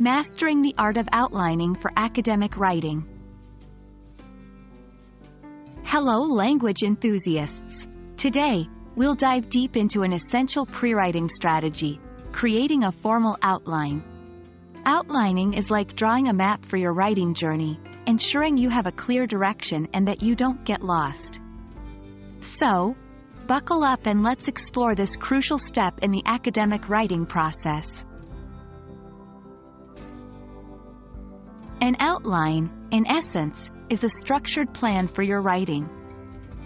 Mastering the art of outlining for academic writing. Hello language enthusiasts! Today, we'll dive deep into an essential prewriting strategy, creating a formal outline. Outlining is like drawing a map for your writing journey, ensuring you have a clear direction and that you don't get lost. So, buckle up and let's explore this crucial step in the academic writing process. An outline, in essence, is a structured plan for your writing.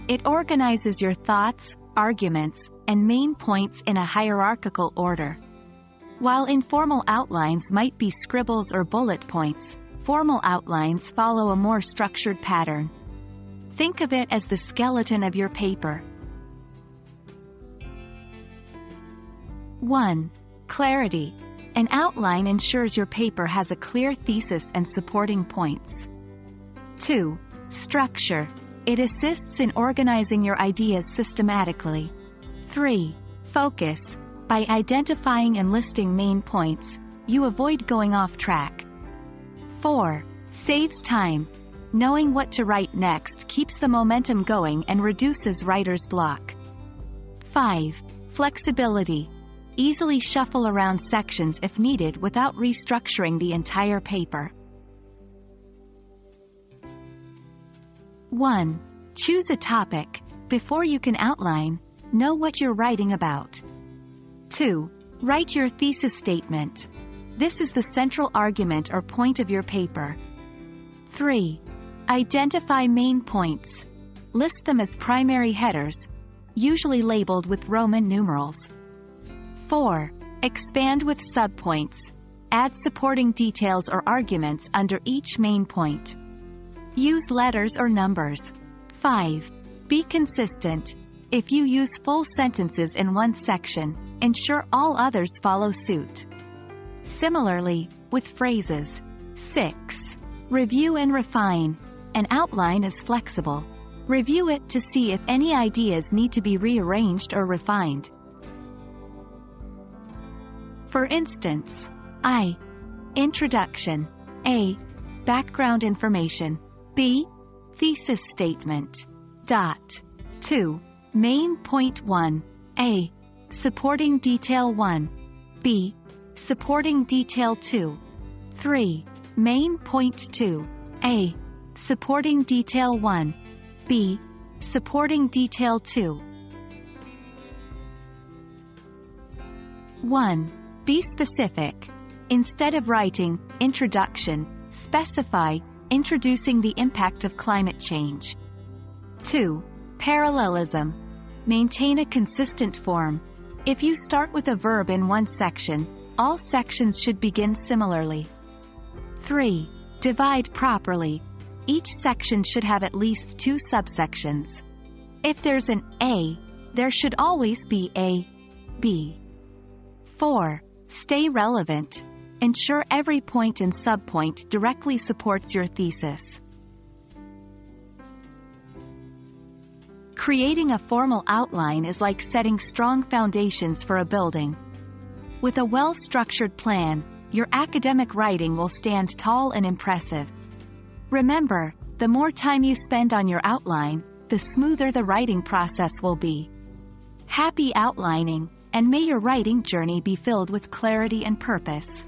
It organizes your thoughts, arguments, and main points in a hierarchical order. While informal outlines might be scribbles or bullet points, formal outlines follow a more structured pattern. Think of it as the skeleton of your paper. 1. Clarity. An outline ensures your paper has a clear thesis and supporting points. 2. Structure. It assists in organizing your ideas systematically. 3. Focus. By identifying and listing main points, you avoid going off track. 4. Saves time. Knowing what to write next keeps the momentum going and reduces writer's block. 5. Flexibility. Easily shuffle around sections if needed without restructuring the entire paper. 1. Choose a topic. Before you can outline, know what you're writing about. 2. Write your thesis statement. This is the central argument or point of your paper. 3. Identify main points. List them as primary headers, usually labeled with Roman numerals. 4. Expand with subpoints. Add supporting details or arguments under each main point. Use letters or numbers. 5. Be consistent. If you use full sentences in one section, ensure all others follow suit. Similarly, with phrases. 6. Review and refine. An outline is flexible. Review it to see if any ideas need to be rearranged or refined. For instance, I. Introduction. A. Background information. B. Thesis statement. 2. Main point 1. A. Supporting detail 1. B. Supporting detail 2. 3. Main point 2. A. Supporting detail 1. B. Supporting detail 2. 1. Be specific. Instead of writing, introduction, specify, introducing the impact of climate change. 2. Parallelism. Maintain a consistent form. If you start with a verb in one section, all sections should begin similarly. 3. Divide properly. Each section should have at least 2 subsections. If there's an A, there should always be a B. 4. Stay relevant. Ensure every point and subpoint directly supports your thesis. Creating a formal outline is like setting strong foundations for a building. With a well-structured plan, your academic writing will stand tall and impressive. Remember, the more time you spend on your outline, the smoother the writing process will be. Happy outlining, and may your writing journey be filled with clarity and purpose.